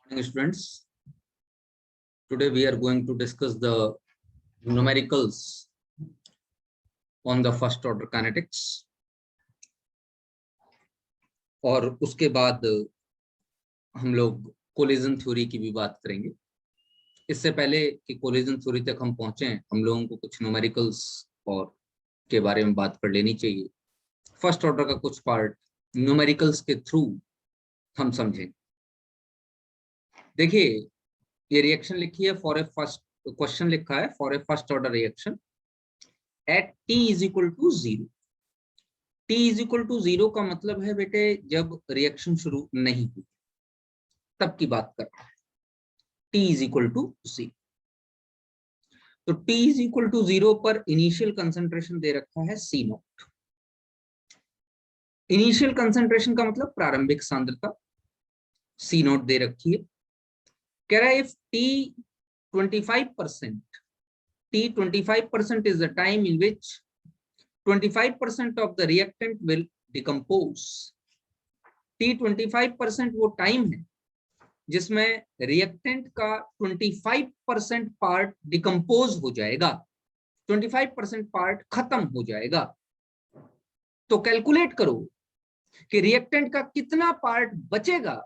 Morning students, today we are going to discuss the numericals on the first order kinetics और उसके बाद हम लोग कोलिजन थ्योरी की भी बात करेंगे। इससे पहले कि कोलिजन थ्योरी तक हम पहुंचे, हम लोगों को कुछ न्यूमेरिकल्स और के बारे में बात कर लेनी चाहिए। फर्स्ट ऑर्डर का कुछ पार्ट न्यूमेरिकल्स के थ्रू हम समझें। देखिए, ये रिएक्शन लिखी है फॉर ए फर्स्ट, क्वेश्चन लिखा है for a first order reaction at t is equal to 0। t is equal to 0 का मतलब है बेटे जब रिएक्शन शुरू नहीं हुई तब की बात कर रहा है। t इज इक्वल टू 0, तो t इज इक्वल टू 0 पर इनिशियल कंसंट्रेशन दे रखा है C0। इनिशियल कंसंट्रेशन का मतलब प्रारंभिक सांद्रता C0 दे रखी है। कह रहा है if t 25%, t 25% is the time in which 25% of the reactant will decompose। t 25% वो टाइम है जिसमें रिएक्टेंट का 25% पार्ट डिकम्पोज हो जाएगा, 25% पार्ट खत्म हो जाएगा। तो कैलकुलेट करो कि रिएक्टेंट का कितना पार्ट बचेगा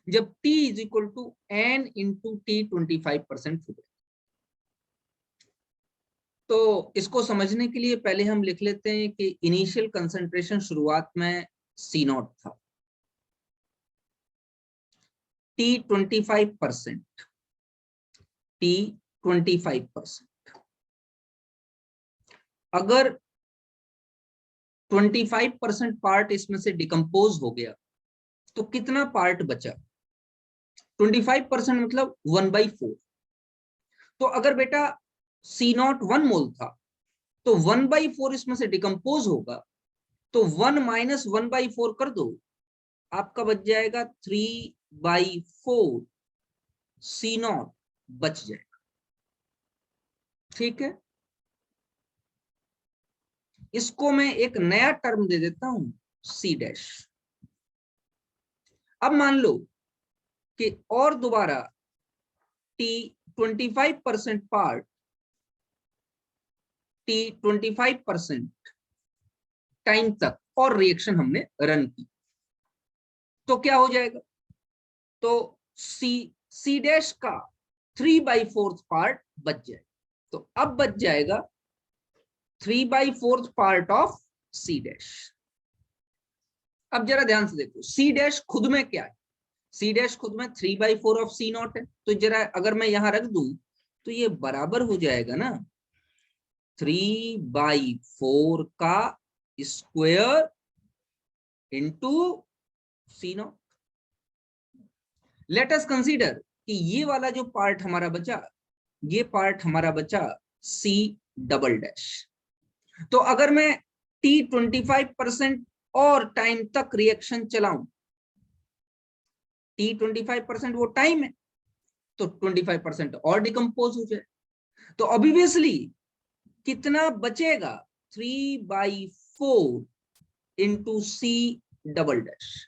जब t is equal to n into T 25% हो जाए। तो इसको समझने के लिए पहले हम लिख लेते हैं कि इनिशियल कंसंट्रेशन शुरुआत में C0 था, t 25%, t 25%। अगर 25% पार्ट इसमें से डिकम्पोज हो गया तो कितना पार्ट बचा? 25% मतलब 1/4। तो अगर बेटा C0 1 मोल था तो 1/4 इसमें से डिकम्पोज होगा, तो 1 माइनस 1/4 कर दो, आपका बच जाएगा 3/4 C0 बच जाएगा। ठीक है, इसको मैं एक नया टर्म दे देता हूं C डैश। अब मान लो कि और दोबारा t 25% पार्ट, t 25% टाइम तक और रिएक्शन हमने रन की, तो क्या हो जाएगा? तो C डैश का 3/4 पार्ट बच जाएगा। तो अब बच जाएगा 3/4 पार्ट ऑफ C डैश। अब जरा ध्यान से देखो, C डैश खुद में क्या है? C डैश खुद में 3/4 ऑफ C0 है। तो जरा अगर मैं यहां रख दूं तो ये बराबर हो जाएगा ना 3/4 का square into C0। Let us consider कि ये वाला जो पार्ट हमारा बचा, ये पार्ट हमारा बचा C डबल डैश। तो अगर मैं t 25% और टाइम तक रिएक्शन चलाऊं, t 25% वो टाइम है, तो 25% और डिकम्पोज हो जाए, तो ऑब्वियसली कितना बचेगा? 3/4 इंटू C डबल डैश।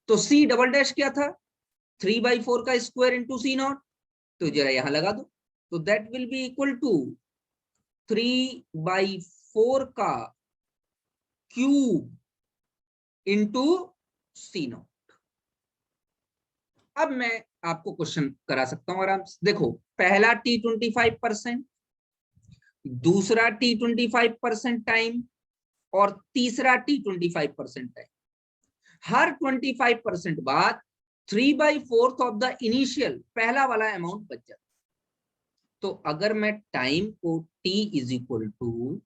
तो C डबल डैश क्या था? 3/4 का स्क्वायर इंटू C0। तो जरा यहां लगा दो, तो that will be equal to 3/4 का क्यूब इंटू C0। अब मैं आपको क्वेश्चन करा सकता हूं आराम से। देखो, पहला t 25%, दूसरा t 25% टाइम और तीसरा t 25% टाइम। हर 25% बाद 3/4 ऑफ द इनिशियल पहला वाला अमाउंट बच जाता। तो अगर मैं टाइम को t is equal to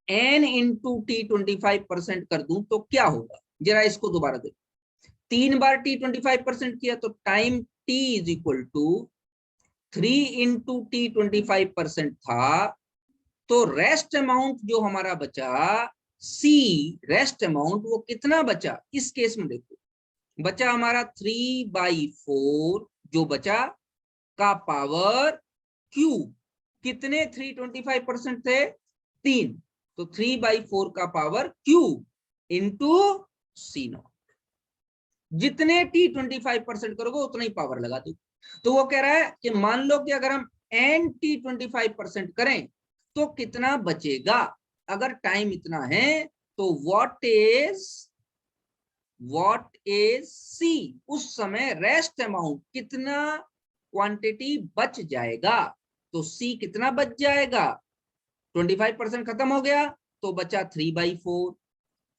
n into T 25% कर दूं तो क्या होगा? जरा इसको दोबारा देखो, 3 बार t 25% किया तो time t is equal to 3 into T 25% था। तो रेस्ट अमाउंट जो हमारा बचा C, रेस्ट अमाउंट वो कितना बचा? इस केस में देखो, बचा हमारा 3/4 जो बचा का पावर क्यूब। कितने 325% थे? 3, तो 3/4 का पावर क्यूब इंटू C0। जितने T25% करोगे उतना ही पावर लगा दो। तो वो कह रहा है कि मान लो कि अगर हम N/T25% करें तो कितना बचेगा। अगर टाइम इतना है तो व्हाट इज सी, उस समय रेस्ट अमाउंट कितना क्वांटिटी बच जाएगा। तो सी कितना बच जाएगा, 25% खत्म हो गया तो बचा 3/4।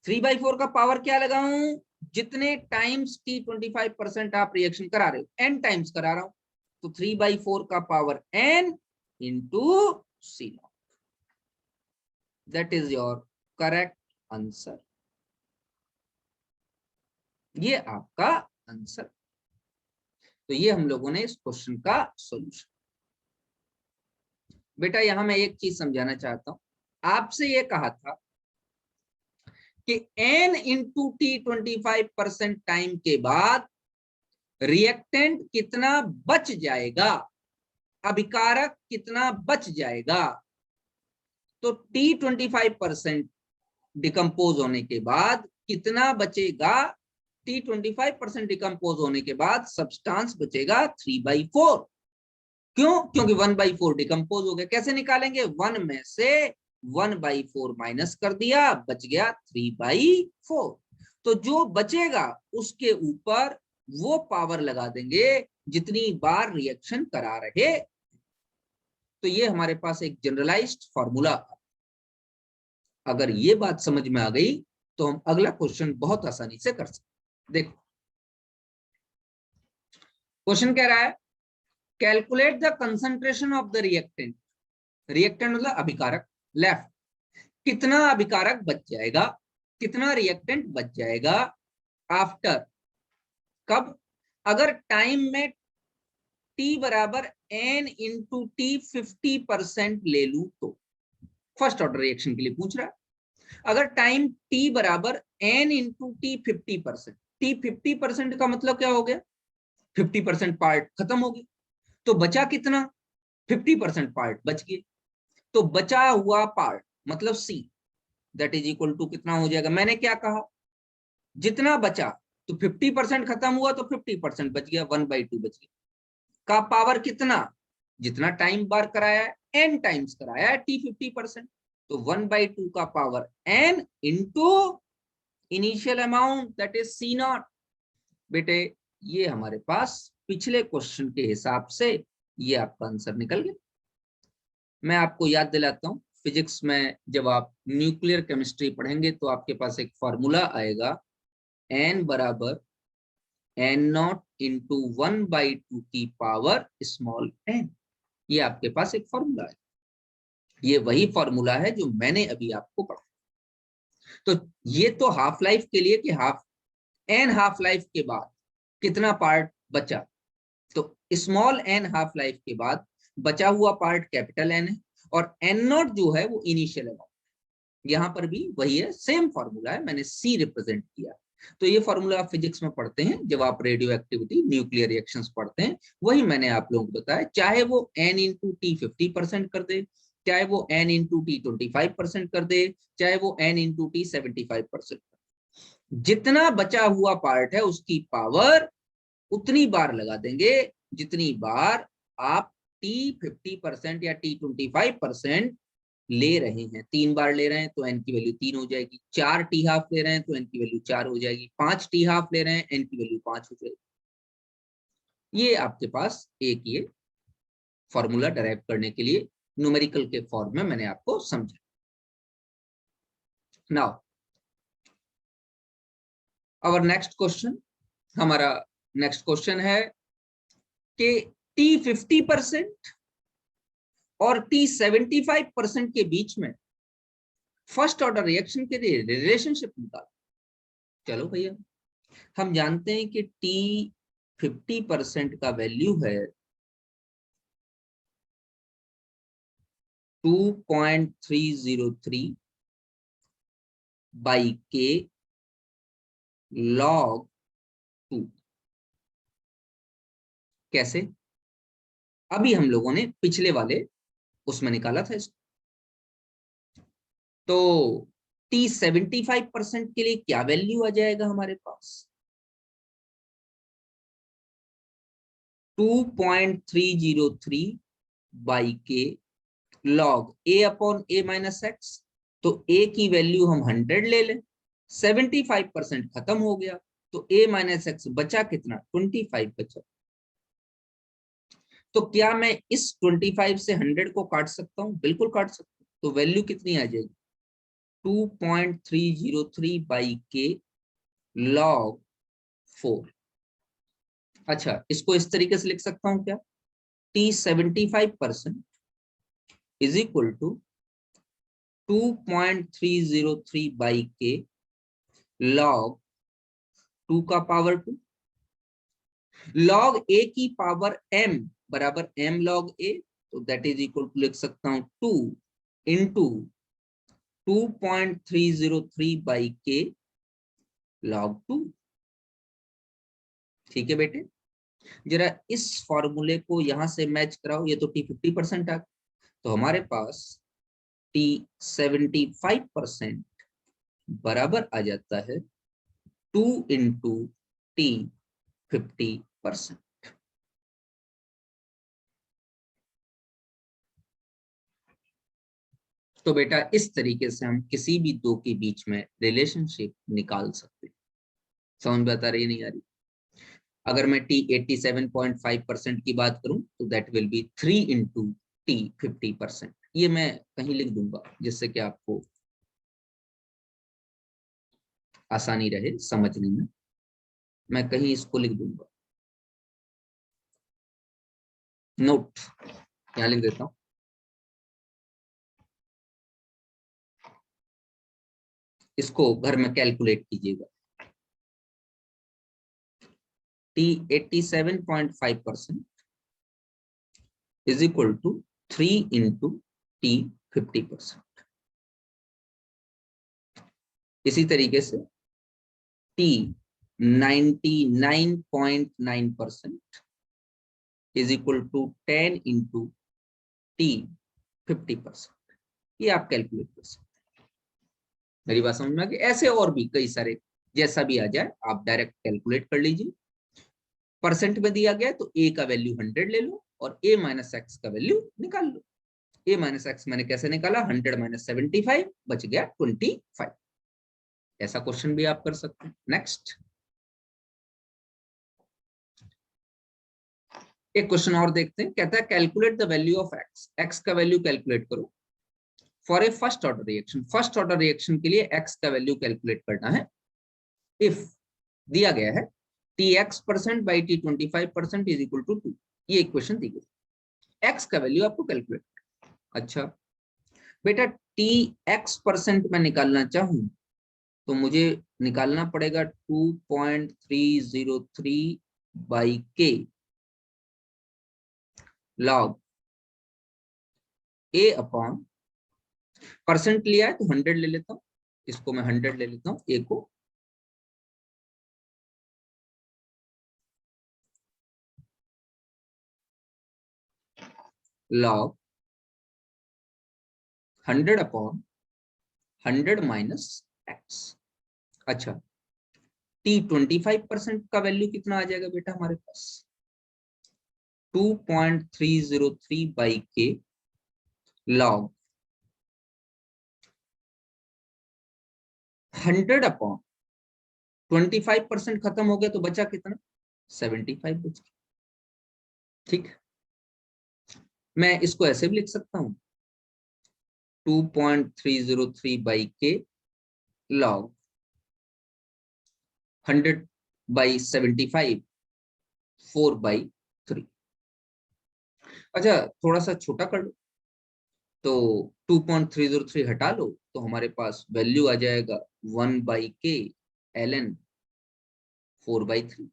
3/4 का पावर क्या लगाऊं, जितने टाइम्स T25% आप रिएक्शन करा रहे हो, n टाइम्स करा रहा हूं, तो 3/4 का power n into C0। That is your correct answer. ये आपका आंसर। तो ये हम लोगों ने इस क्वेश्चन का सॉल्यूशन। बेटा यहां मैं एक चीज समझाना चाहता हूं, आपसे ये कहा था कि N/T25% टाइम के बाद रिएक्टेंट कितना बच जाएगा, अभिकारक कितना बच जाएगा। तो T25% डिकम्पोज होने के बाद कितना बचेगा, T25% डिकम्पोज होने के बाद सब्सटेंस बचेगा 3/4। क्यों, क्योंकि 1/4 डिकम्पोज हो गया। कैसे निकालेंगे, 1 में से 1/4 माइनस कर दिया, बच गया 3/4। तो जो बचेगा उसके ऊपर वो पावर लगा देंगे जितनी बार रिएक्शन करा रहे। तो ये हमारे पास एक जनरलाइज्ड फॉर्मूला। अगर ये बात समझ में आ गई तो हम अगला क्वेश्चन बहुत आसानी से कर सकते। देखो क्वेश्चन कह रहा है calculate the concentration of the reactant. Reactant मतलब अभिकारक, लेफ्ट, कितना अभिकारक बच जाएगा, कितना रिएक्टेंट बच जाएगा आफ्टर, कब, अगर टाइम में T बराबर N/T 50% ले लू तो। फर्स्ट ऑर्डर रिएक्शन के लिए पूछ रहा है। अगर टाइम T बराबर N/T 50%, T 50% का मतलब क्या हो गया, 50% पार्ट खत्म हो गया, तो बचा कितना, 50% पार्ट बच गए। तो बचा हुआ पार्ट मतलब C, that is equal to कितना हो जाएगा, मैंने क्या कहा, जितना बचा, तो 50% खत्म हुआ तो 50% बच गया, 1/2 बच गया, का पावर कितना, जितना टाइम बार कराया है, n टाइम्स कराया है T 50%, तो 1/2 का power n into initial amount that is C0। बेटे ये हमारे पास पिछले क्वेश्चन के हिसाब से ये आपका आंसर निकल गया। मैं आपको याद दिलाता हूं, फिजिक्स में जब आप न्यूक्लियर केमिस्ट्री पढ़ेंगे तो आपके पास एक फॉर्मूला आएगा, n बराबर n0 इंटू 1/2 की पावर स्मॉल n। ये आपके पास एक फॉर्मूला है, ये वही फॉर्मूला है जो मैंने अभी आपको पढ़ा। तो ये तो हाफ लाइफ के लिए कि हाफ लाइफ के बाद कितना पार्ट बचा, तो स्मॉल n हाफ लाइफ के बाद बचा हुआ पार्ट कैपिटल N है, और n0 जो है वो इनिशियल अमाउंट। यहाँ पर भी वही है, सेम फॉर्मूला है, मैंने C रिप्रेजेंट किया। तो ये फॉर्मूला आप फिजिक्स में पढ़ते हैं जब आप रेडियो एक्टिविटी न्यूक्लियर रिएक्शंस पढ़ते हैं, वही मैंने आप लोगों को बताया। चाहे वो N/T 50% कर दे, चाहे वो N/T 25% कर दे, चाहे वो N/T 75% कर दे, जितना बचा हुआ पार्ट है उसकी पावर उतनी बार लगा देंगे जितनी बार आप T 50% या T 25% ले रहे हैं। 3 बार ले रहे हैं तो n की वैल्यू 3 हो जाएगी, 4 टी हाफ ले रहे हैं तो n की वैल्यू 4 हो जाएगी, 5 टी हाफ ले रहे हैं n की वैल्यू 5 हो जाएगी। ये आपके पास एक ये फॉर्मूला डराइव करने के लिए न्यूमेरिकल के फॉर्म में मैंने आपको समझा। नाउ आवर नेक्स्ट क्वेश्चन, हमारा नेक्स्ट क्वेश्चन है कि T 50% और T 75% के बीच में फर्स्ट ऑर्डर रिएक्शन के लिए रिलेशनशिप निकालो। चलो भैया, हम जानते हैं कि T 50% का वैल्यू है 2.303 बाई K log 2। कैसे, अभी हम लोगों ने पिछले वाले उसमें निकाला था इसको। तो T 75% के लिए क्या वैल्यू आ जाएगा हमारे पास, 2.303 by K log a upon a minus x. तो a की वैल्यू हम 100 ले लें, 75% खत्म हो गया, तो a माइनस एक्स बचा कितना, 25 बचा। तो क्या मैं इस 25 से 100 को काट सकता हूँ? बिल्कुल काट सकता हूँ। तो वैल्यू कितनी आ जाएगी, 2.303 बाई के लॉग 4। अच्छा, इसको इस तरीके से लिख सकता हूं क्या, t 75% is equal to 2.303 by K log 2 का पावर 2, लॉग a की पावर m बराबर m log a, तो दैट इज इक्वल टू लिख सकता हूं 2 इंटू 2.303 बाई के लॉग 2। ठीक है बेटे, जरा इस फॉर्मूले को यहां से मैच कराओ, ये तो t 50% आ, तो हमारे पास t 75% बराबर आ जाता है 2 इंटू t 50%। तो बेटा इस तरीके से हम किसी भी दो के बीच में रिलेशनशिप निकाल सकते हैं। समझ बता रही है नहीं आ रही? अगर मैं t 87.5% की बात करूं तो that will B 3 into t 50%। ये मैं कहीं लिख दूंगा जिससे कि आपको आसानी रहे समझने में, मैं कहीं इसको लिख दूंगा, नोट यहां लिख देता हूं। इसको घर में कैलकुलेट कीजिएगा। t 87.5% is equal to 3 into t 50%। इसी तरीके से t 99.9% is equal to 10 into t 50%। ये आप कैलकुलेट कर सकते हैं। मेरी बात समझ में आ गई? ऐसे और भी कई सारे, जैसा भी आ जाए आप डायरेक्ट कैलकुलेट कर लीजिए। परसेंट में दिया गया तो a का वैल्यू 100 ले लो और a माइनस एक्स का वैल्यू निकाल लो। a माइनस एक्स मैंने कैसे निकाला, 100 माइनस 75 बच गया 25। ऐसा क्वेश्चन भी आप कर सकते हैं। नेक्स्ट एक क्वेश्चन और देखते हैं, कहता है calculate the value of x, x का वैल्यू कैलकुलेट करो for a first order reaction. First order reaction के लिए एक्स का वैल्यू कैलकुलेट करना है। इफ दिया गया है tx% by t 25% is equal to 2, ये इक्वेशन दी गई। एक्स का वैल्यू आपको कैलकुलेट, अच्छा बेटा tx% में निकालना चाहूं तो मुझे निकालना पड़ेगा 2.303 by K log a upon, percent लिया है तो 100 ले लेता हूं, इसको मैं 100 ले लेता हूं a को, लॉग 100 अपॉन 100 माइनस एक्स। अच्छा t 25% का वैल्यू कितना आ जाएगा बेटा हमारे पास, 2.303 बाई के लॉग 100 अपॉन 25% खत्म हो गया तो बचा कितना, 75 बच गया। ठीक, मैं इसको ऐसे भी लिख सकता हूं 2.303 बाई के लॉग 100 बाई 75 4/3। अच्छा थोड़ा सा छोटा कर लो, तो 2.303 हटा लो तो हमारे पास वैल्यू आ जाएगा 1/k ln 4/3।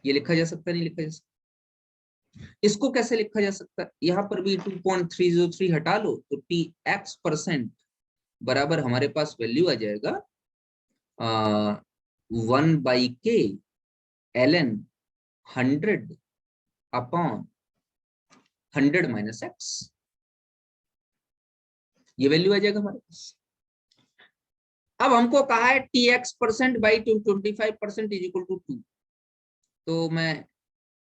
ये लिखा जा सकता है, नहीं लिखा जा सकता? इसको कैसे लिखा जा सकता है, यहाँ पर भी 2.303 हटा लो तो tx% बराबर हमारे पास वैल्यू आ जाएगा 1/k ln 100 upon 100 minus X. ये वैल्यू आ जाएगा हमारे पास। अब हमको कहा है tx% by 25% is equal to 2, तो मैं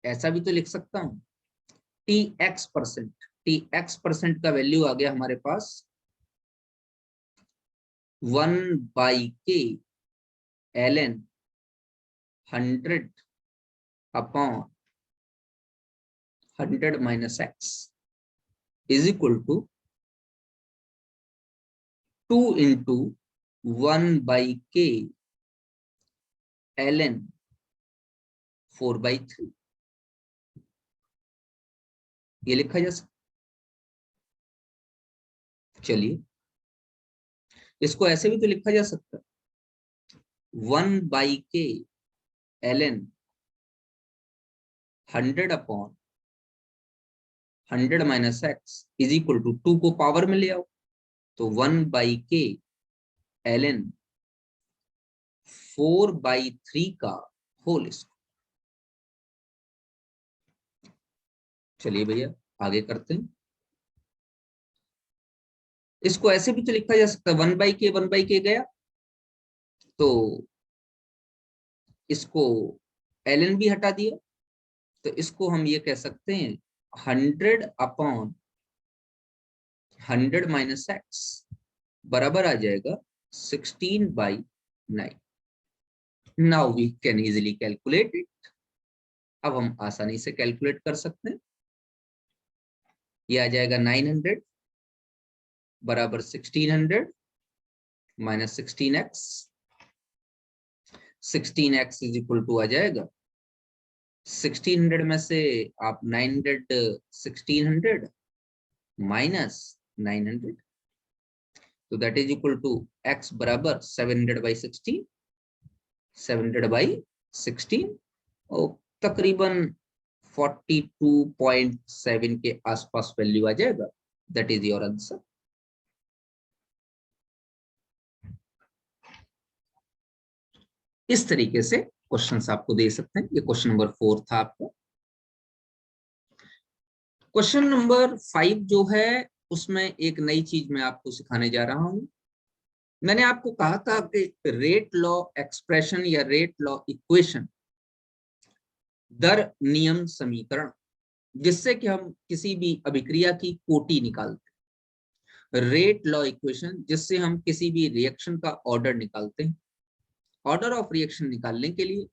ऐसा भी तो लिख सकता हूं, टी एक्स परसेंट का वैल्यू आ गया हमारे पास 1/k ln 100 upon 100 minus x is equal to 2 into 1/k ln 4/3। ये लिखा जा सकता। चलिए इसको ऐसे भी तो लिखा जा सकता है, 1/k ln 100 upon 100 minus x is equal to 2 को पावर में ले आओ तो 1/k ln 4/3 का होल स्क्वायर। चलिए भैया आगे करते हैं। इसको ऐसे भी तो लिखा जा सकता है, 1/k गया तो इसको ln भी हटा दिया तो इसको हम ये कह सकते हैं 100 अपॉन 100 माइनस एक्स बराबर आ जाएगा 16/9। Now we can easily calculate it. अब हम आसानी से कैलकुलेट कर सकते हैं। ये आ जाएगा 900 बराबर 1600 minus 16x। 16x is equal to आ जाएगा 1600 में से आप 900 1600 माइनस 900 तो that is equal to x बराबर 700/16 700/16 और तकरीबन 42.7 के आसपास वैल्यू आ जाएगा। That is your answer. इस तरीके से क्वेश्चंस आपको दे सकते हैं। ये क्वेश्चन नंबर 4 था आपका। क्वेश्चन नंबर 5 जो है उसमें एक नई चीज मैं आपको सिखाने जा रहा हूं। मैंने आपको कहा था कि रेट लॉ एक्सप्रेशन या रेट लॉ इक्वेशन, दर नियम समीकरण, जिससे कि हम किसी भी अभिक्रिया की कोटि निकालते हैं। रेट लॉ इक्वेशन जिससे हम किसी भी रिएक्शन का ऑर्डर निकालते हैं। ऑर्डर ऑफ रिएक्शन निकालने के लिए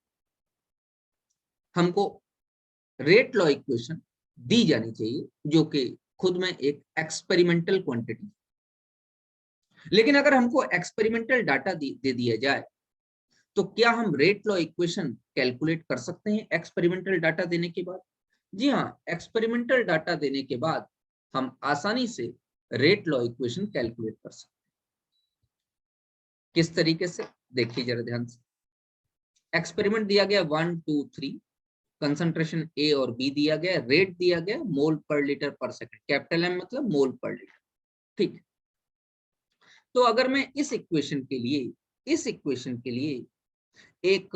हमको रेट लॉ इक्वेशन दी जानी चाहिए जो कि खुद में एक एक्सपेरिमेंटल क्वांटिटी। लेकिन अगर हमको एक्सपेरिमेंटल डाटा दे दिया जाए तो क्या हम रेट लॉ इक्वेशन कैलकुलेट कर सकते हैं एक्सपेरिमेंटल डाटा देने के बाद? जी हाँ, एक्सपेरिमेंटल डाटा देने के बाद हम आसानी से रेट लॉ इक्वेशन कैलकुलेट कर सकते हैं। किस तरीके से, देखिए जरा ध्यान से। एक्सपेरिमेंट दिया गया 1 2 3, कंसंट्रेशन ए और बी दिया गया, रेट दिया गया मोल पर लीटर पर सेकंड, कैपिटल एम मतलब मोल पर लीटर। ठीक, तो अगर मैं इस इक्वेशन के लिए एक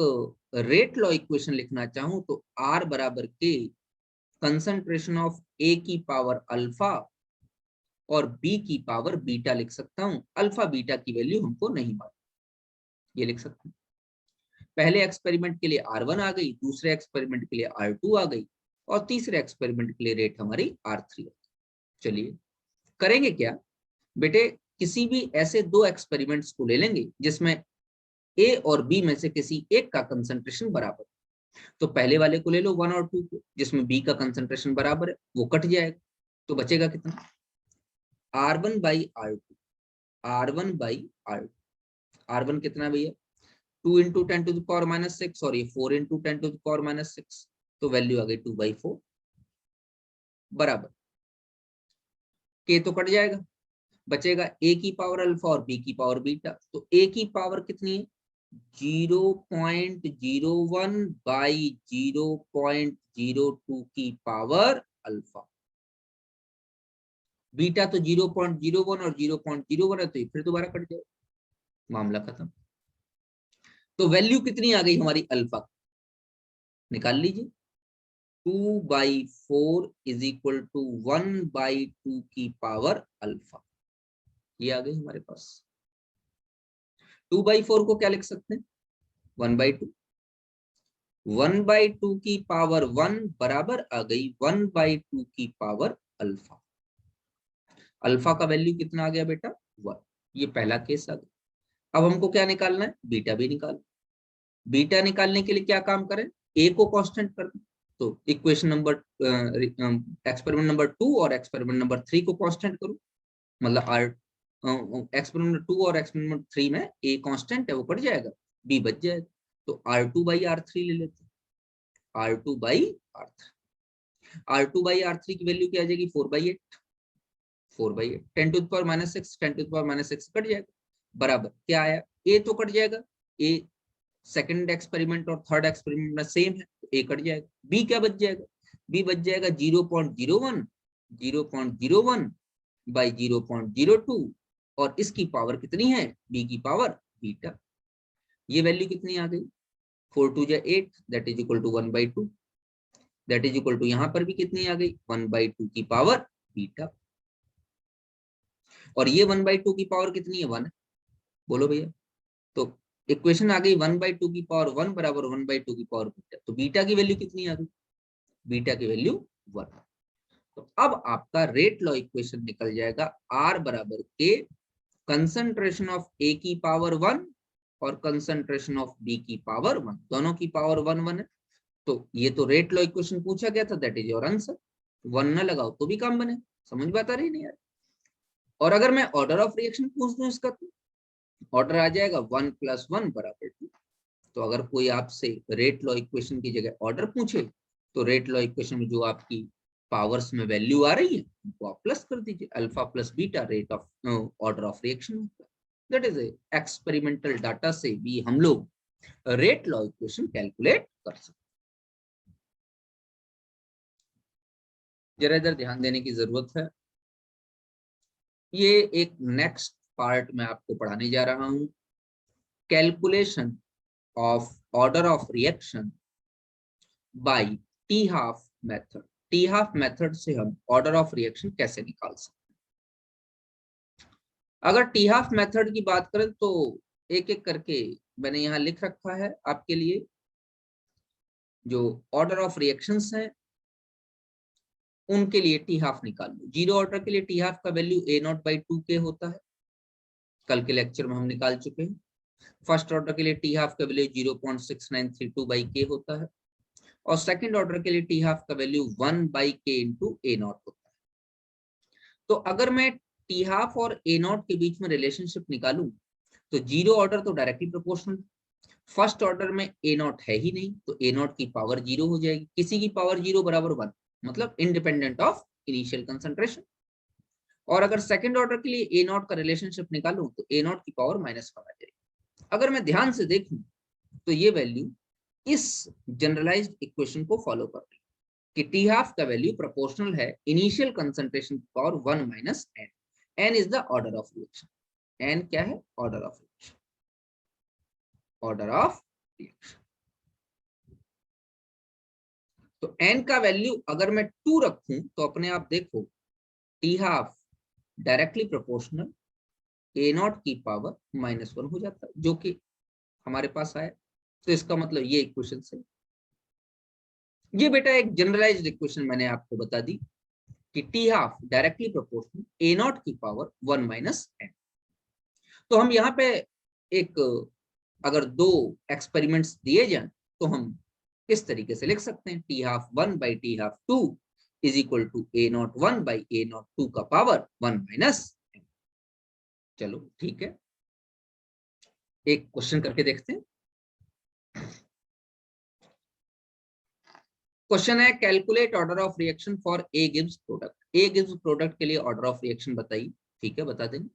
रेट लॉ इक्वेशन लिखना चाहूं तो R बराबर के कंसंट्रेशन ऑफ ए की पावर अल्फा और बी की पावर बीटा लिख सकता हूं। अल्फा बीटा की वैल्यू हमको नहीं मालूम, ये लिख सकता हूं। पहले एक्सपेरिमेंट के लिए R1 आ गई, दूसरे एक्सपेरिमेंट के लिए R2 आ गई और तीसरे एक्सपेरिमेंट के लिए रेट हमारी R3 आ गई। चलिए करेंगे क्या बेटे, किसी भी ऐसे दो एक्सपेरिमेंट्स को ले लेंगे जिसमें ए और बी में से किसी एक का कंसंट्रेशन बराबर। तो पहले वाले को ले लो 1 और 2 को, जिसमें बी का कंसंट्रेशन बराबर है, वो कट जाएगा तो बचेगा कितना, R1/R2। R1 कितना भैया, 2 इंटू 10⁻⁻6 और ये 4 इंटू 10⁻⁻6 तो वैल्यू आ गई 2/4 बराबर। के तो कट जाएगा, बचेगा ए की पावर अल्फा और बी की पावर बीटा। तो ए की पावर कितनी है, 0.01/0.02 की पावर अल्फा। बीटा तो 0.01 और 0.01 है तो फिर दोबारा कट जाएगा, मामला खत्म। तो वैल्यू कितनी आ गई हमारी अल्फा, निकाल लीजिए। 2/4 इज इक्वल टू 1/2 की पावर अल्फा, ये आ गई हमारे पास। 2/4 को क्या लिख सकते हैं, 1/2। 1/2 की पावर 1 बराबर आ गई 1/2 की पावर अल्फा। अल्फा का वैल्यू कितना आ गया बेटा 1। ये पहला केस आ गया। अब हमको क्या निकालना है, बीटा भी निकालना। बीटा निकालने के लिए क्या काम करें, ए को कांस्टेंट कर दें। तो इक्वेशन नंबर एक्सपेरिमेंट नंबर 2 और एक्सपेरिमेंट नंबर 3 को कांस्टेंट करो। मतलब आर एक्सपेरिमेंट नंबर 2 और एक्सपेरिमेंट नंबर 3 में ए कांस्टेंट है, वो कट जाएगा, बी बच जाएगा। तो R2/R3 ले लेते हैं। R2/R3 की वैल्यू क्या आ जाएगी 4/8। 4/8 10⁻⁻6 10⁻⁻6 कट जाएगा, बराबर क्या आया, ए तो कट जाएगा, ए सेकंड एक्सपेरिमेंट और थर्ड एक्सपेरिमेंट में सेम है, तो ए कट जाएगा। बी क्या बच जाएगा, बी बच जाएगा 0.01 बाई 0.02 और इसकी पावर कितनी है, बी की पावर बीटा। ये वैल्यू कितनी आ गई 4 2 8 that is equal to 1/2 that is equal to यहाँ पर भी कितनी आ गई 1/2 की पावर बीटा। और ये 1/2 की पावर कितनी है 1 है, बोलो भैया। तो इक्वेशन आ गई 1/2 की पावर 1 बराबर 1/2 की पावर बीटा। तो बीटा की वैल्यू कितनी आ गई, बीटा की वैल्यू 1। तो अब आपका रेट लॉ इक्वेशन निकल जाएगा R बराबर के कंसंट्रेशन ऑफ ए की पावर 1 और कंसंट्रेशन ऑफ बी की पावर 1, दोनों की पावर 1 है। तो ये तो रेट लॉ इक्वेशन पूछा गया था, दैट इज योर आंसर। 1 ना लगाओ तो भी काम बने, समझ बात आ रही नहीं यार। और अगर मैं ऑर्डर ऑफ रिएक्शन पूछ दूं इसका, तो ऑर्डर आ जाएगा 1 + 1 = 2। तो अगर कोई आपसे रेट लॉ इक्वेशन की जगह ऑर्डर पूछे, तो रेट लॉ इक्वेशन में जो आपकी पावर्स में वैल्यू आ रही है उनको आप प्लस कर दीजिए, alpha plus beta rate of order of reaction होता है। दैट इज एक्सपेरिमेंटल डाटा से भी हम लोग रेट लॉ इक्वेशन कैलकुलेट कर सकते। जरा इधर ध्यान देने की जरूरत है। ये एक नेक्स्ट पार्ट में आपको पढ़ाने जा रहा हूं, calculation of order of reaction by T half method. T half method से हम ऑर्डर ऑफ रिएक्शन कैसे निकाल सकते हैं। अगर टी हाफ मेथड की बात करें तो एक एक करके मैंने यहाँ लिख रखा है आपके लिए। जो ऑर्डर ऑफ रिएक्शंस हैं उनके लिए टी हाफ निकाल लो। जीरो ऑर्डर के लिए टी हाफ का वैल्यू A0/2K होता है, कल के लेक्चर में हम निकाल चुके हैं। फर्स्ट ऑर्डर के लिए टी हाफ का वैल्यू 0.6932/K होता है और सेकंड ऑर्डर के लिए टी हाफ का वैल्यू 1/K × A0 होता है। तो अगर मैं टी हाफ और A0 के बीच में रिलेशनशिप निकालूं तो जीरो ऑर्डर तो डायरेक्टली प्रोपोर्शनल, फर्स्ट ऑर्डर में A0 है ही नहीं तो A0 की पावर 0 हो जाएगी, किसी की पावर 0 बराबर 1, मतलब इंडिपेंडेंट ऑफ इनिशियल कंसंट्रेशन। और अगर सेकंड ऑर्डर के लिए A0 का रिलेशनशिप निकालूं तो A0 की पावर -1 आ जाएगी। अगर मैं ध्यान से देखूं तो ये वैल्यू इस जनरलाइज्ड इक्वेशन को फॉलो कर रही है कि टी हाफ का वैल्यू प्रोपोर्शनल है इनिशियल कंसंट्रेशन की power 1 - n। n is the order of reaction. n क्या है, order of reaction, order of reaction. तो n का वैल्यू अगर मैं 2 रखूं तो अपने आप देखो T half directly proportional A0 की पावर -1 हो जाता है, जो कि हमारे पास आया। तो इसका मतलब ये इक्वेशन से, ये बेटा एक जनरलाइज्ड इक्वेशन मैंने आपको बता दी कि T half directly proportional A0 की पावर 1 - n। तो हम यहाँ पे एक अगर दो एक्सपेरिमेंट्स दिए जाएं तो हम इस तरीके से लिख सकते हैं, T half 1 by T half 2 is equal to A0 1 by A0 2 का पावर 1 - n। चलो ठीक है, एक क्वेश्चन करके देखते हैं। क्वेश्चन है calculate order of reaction for A gives product. A gives product के लिए ऑर्डर ऑफ रिएक्शन बताइए, ठीक है बता देंगे।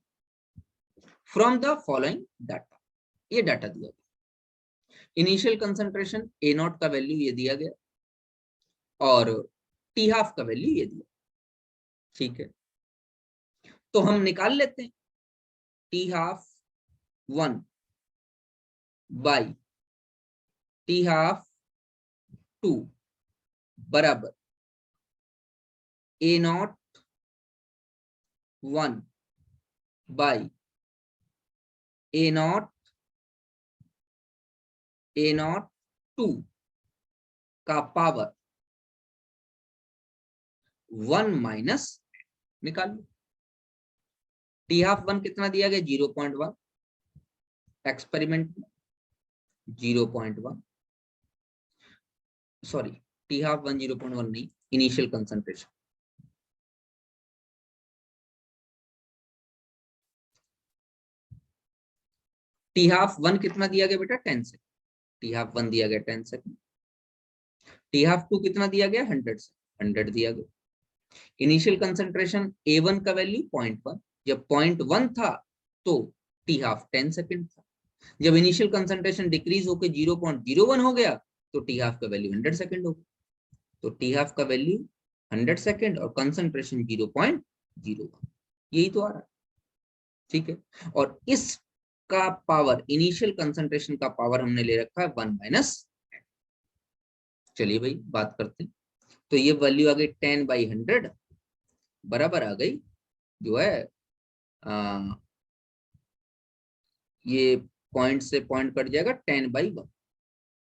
फ्रॉम द फॉलोइंग डाटा, ये डाटा दिया गया, इनिशियल कंसंट्रेशन A0 का वैल्यू ये दिया गया और टी हाफ का वैल्यू ये दिया, ठीक है। तो हम निकाल लेते हैं T half 1 by T half 2 बराबर A0 1 बाई A0 2 का पावर 1 माइनस निकाल लो। टी हाफ 1 कितना दिया गया 0.1, एक्सपेरिमेंट 0.1, सॉरी टी हाफ 1 0.1 नहीं, इनिशियल कंसंट्रेशन। टी हाफ 1 कितना दिया गया बेटा 10 सेकंड, टी हाफ 1 दिया गया 10 सेकंड। टी हाफ 2 कितना दिया गया 100 से, 100 दिया गया। इनिशियल कंसंट्रेशन A1 का वैल्यू 0.1, जब 0.1 था तो टी हाफ 10 सेकंड था। जब इनिशियल कंसंट्रेशन डिक्रीज होकर 0.01 हो गया तो टी हाफ का वैल्यू 100 सेकंड हो गया। तो टी हाफ का वैल्यू 100 सेकंड और कंसंट्रेशन 0.01, यही तो आ रहा है। ठीक है, और इसका पावर, इनिशियल कंसंट्रेशन का पावर हमने ले रखा है 1 माइनस। चलिए भाई बात करते हैं। तो ये वैल्यू आ गई 10/100 बराबर आ गई जो है ये पॉइंट से पॉइंट कट जाएगा 10/1,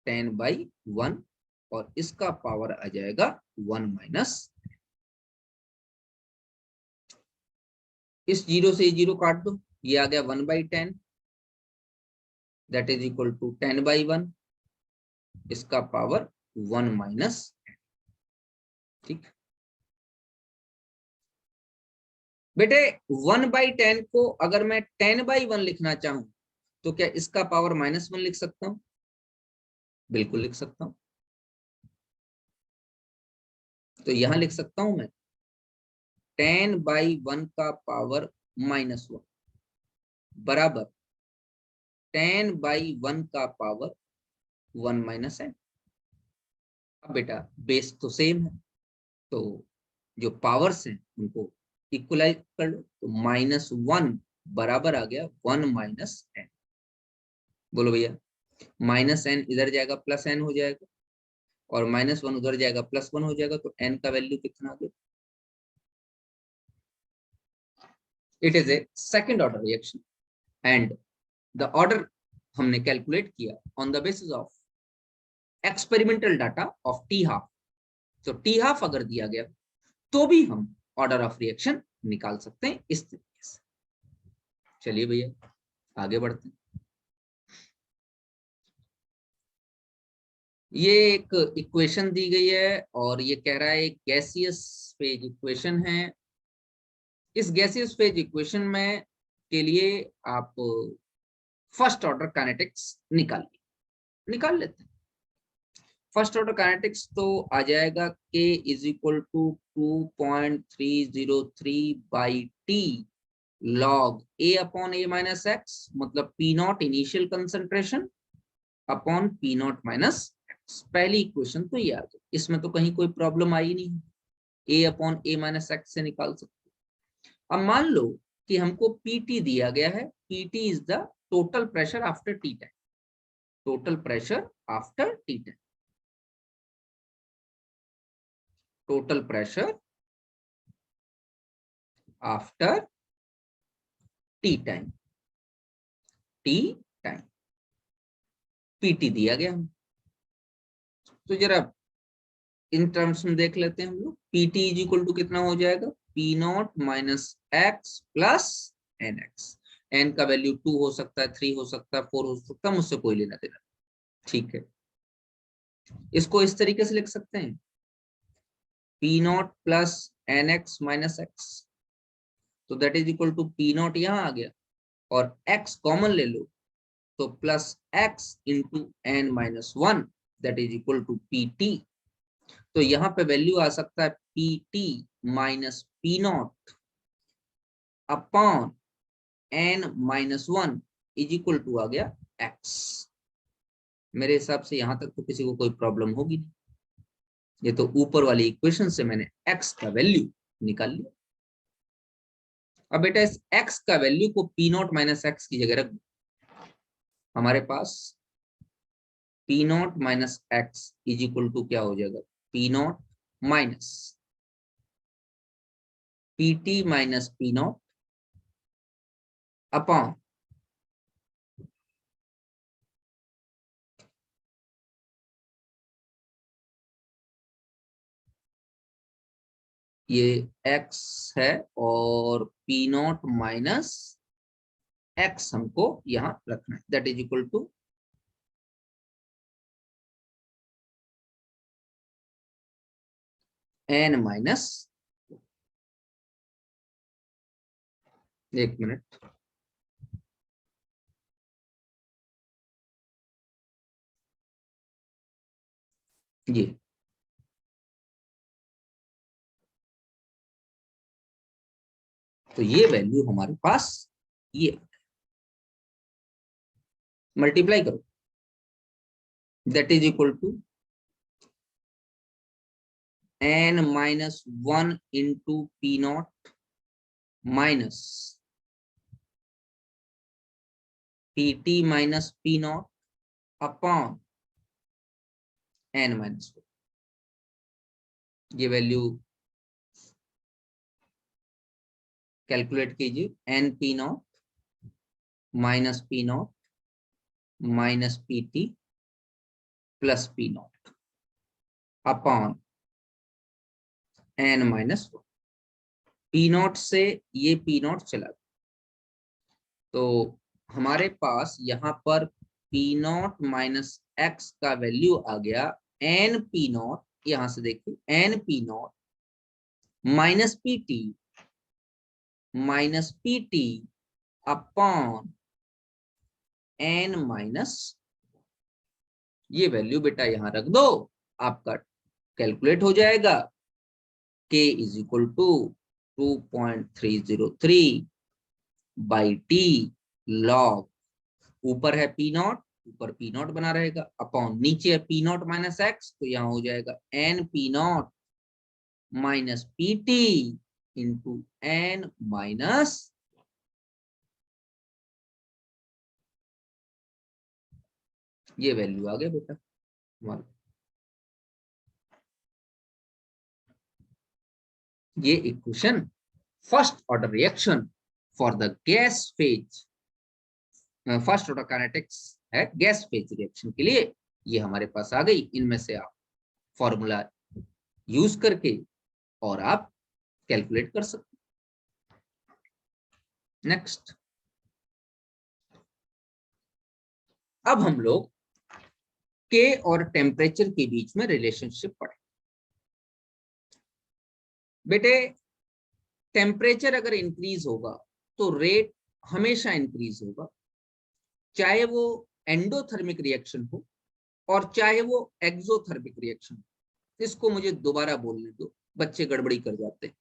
10/1 और इसका पावर आ जाएगा 1 माइनस। इस 0 से 0 काट दो, ये आ गया 1/10, दैट इज इक्वल टू 10/1, इसका पावर 1 माइनस। ठीक बेटे, 1/10 को अगर मैं 10/1 लिखना चाहूं तो क्या इसका पावर -1 लिख सकता हूं? बिल्कुल लिख सकता हूं। तो यहां लिख सकता हूं मैं 10/1 का पावर -1 बराबर 10/1 का पावर 1 माइनस n। अब बेटा बेस तो सेम है, तो जो पावर्स हैं उनको इक्वलाइज कर लो, तो -1 बराबर आ गया 1 माइनस n। बोलो भैया, -n इधर जाएगा +n हो जाएगा और -1 उधर जाएगा +1 हो जाएगा, तो n का वैल्यू कितना आ गया? It is a second order reaction and the order हमने कैलकुलेट किया on the basis of experimental data of T half. तो टी हाफ अगर दिया गया तो भी हम ऑर्डर ऑफ रिएक्शन निकाल सकते हैं इस तरीके से। चलिए भैया आगे बढ़ते हैं। ये एक इक्वेशन दी गई है और ये कह रहा है एक गैसियस फेज इक्वेशन है। इस गैसियस फेज इक्वेशन में के लिए आप फर्स्ट ऑर्डर काइनेटिक्स निकाल लेते हैं। फर्स्ट ऑर्डर काइनेटिक्स तो आ जाएगा k is equal to 2.303/t log a upon a minus x, मतलब P naught initial concentration upon P naught minus x. पहली इक्वेशन तो ये आ गई, इसमें तो कहीं कोई प्रॉब्लम आई नहीं, a upon a minus x से निकाल सकते। अब मान लो कि हमको पीटी दिया गया है, PT is the total pressure after T time, total pressure after T time, total pressure after T time, T time PT दिया गया हम। तो जरा इन टर्म्स में देख लेते हैं हम लोग। पीटी इज इक्वल टू कितना हो जाएगा, P naught minus X plus N X. N का वैल्यू 2 हो सकता है, 3 हो सकता है, 4 हो सकता है, मुझसे कोई लेना देना। ठीक है, इसको इस तरीके से लिख सकते हैं, P naught plus N x minus x, तो that is equal to P naught यहाँ आ गया और एक्स कॉमन ले लो तो plus x into N minus 1 that is equal to P t. तो यहाँ पे वैल्यू आ सकता है P T minus P naught upon N minus 1 is equal to आ गया एक्स। मेरे हिसाब से यहां तक तो किसी को कोई प्रॉब्लम होगी नहीं। ये तो ऊपर वाली इक्वेशन से मैंने एक्स का वैल्यू निकाल लिया। अब बेटा इस एक्स का वैल्यू को पी नॉट माइनस एक्स की जगह रख दो। हमारे पास P naught minus x is equal to क्या हो जाएगा, P naught minus P T minus P naught upon ये x है और पी नॉट माइनस x हमको यहां रखना है, that is equal to n minus, एक मिनट, ये तो ये वैल्यू हमारे पास, ये मल्टीप्लाई करो, that is equal to n minus 1 into P naught minus P T minus P naught upon n minus 1। ये वैल्यू कैलकुलेट कीजिए, n P naught minus P naught minus P T plus P naught upon n minus 1। P naught से ये P not चला गया, तो हमारे पास यहाँ पर पी नॉट माइनस एक्स का वैल्यू आ गया एन पी नॉट, यहां से देखिए N P naught minus P T upon N minus, ये वैल्यू बेटा यहां रख दो, आपका कैलकुलेट हो जाएगा k is equal to 2.303 by T log, ऊपर है पी नॉट, ऊपर पी नॉट बना रहेगा, अपॉन नीचे है पी नॉट माइनस एक्स, तो यहां हो जाएगा N P naught minus P T into N minus, ये वैल्यू आ गया बेटा हमारा। ये equation first order reaction for the gas phase, first order kinetics है गैस फेज रिएक्शन के लिए, ये हमारे पास आ गई। इनमें से आप फॉर्मूला यूज करके और आप कैलकुलेट कर सकते। नेक्स्ट, अब हम लोग के और टेम्परेचर के बीच में रिलेशनशिप पढ़े। बेटे टेम्परेचर अगर इंक्रीज होगा तो रेट हमेशा इंक्रीज होगा, चाहे वो एंडोथर्मिक रिएक्शन हो और चाहे वो एक्सोथर्मिक रिएक्शन हो। इसको मुझे दोबारा बोलने दो, बच्चे गड़बड़ी कर जाते हैं।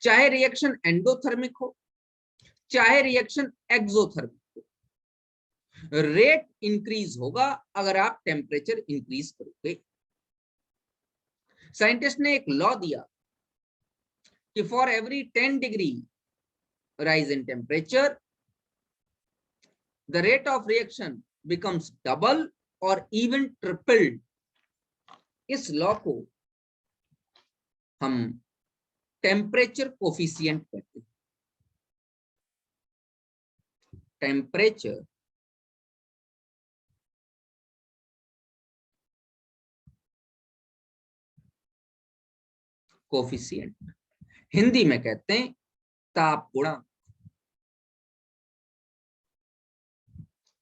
चाहे रिएक्शन एंडोथर्मिक हो चाहे रिएक्शन एक्सोथर्मिक हो, रेट इंक्रीज होगा अगर आप टेम्परेचर इंक्रीज करोगे। साइंटिस्ट ने एक लॉ दिया कि for every 10 degree rise in temperature the rate of reaction becomes double or even tripled। इस लॉ को हम टेम्परेचर कोफिशिएंट कहते हैं। टेम्परेचर कोफिशिएंट हिंदी में कहते हैं ताप गुणांक।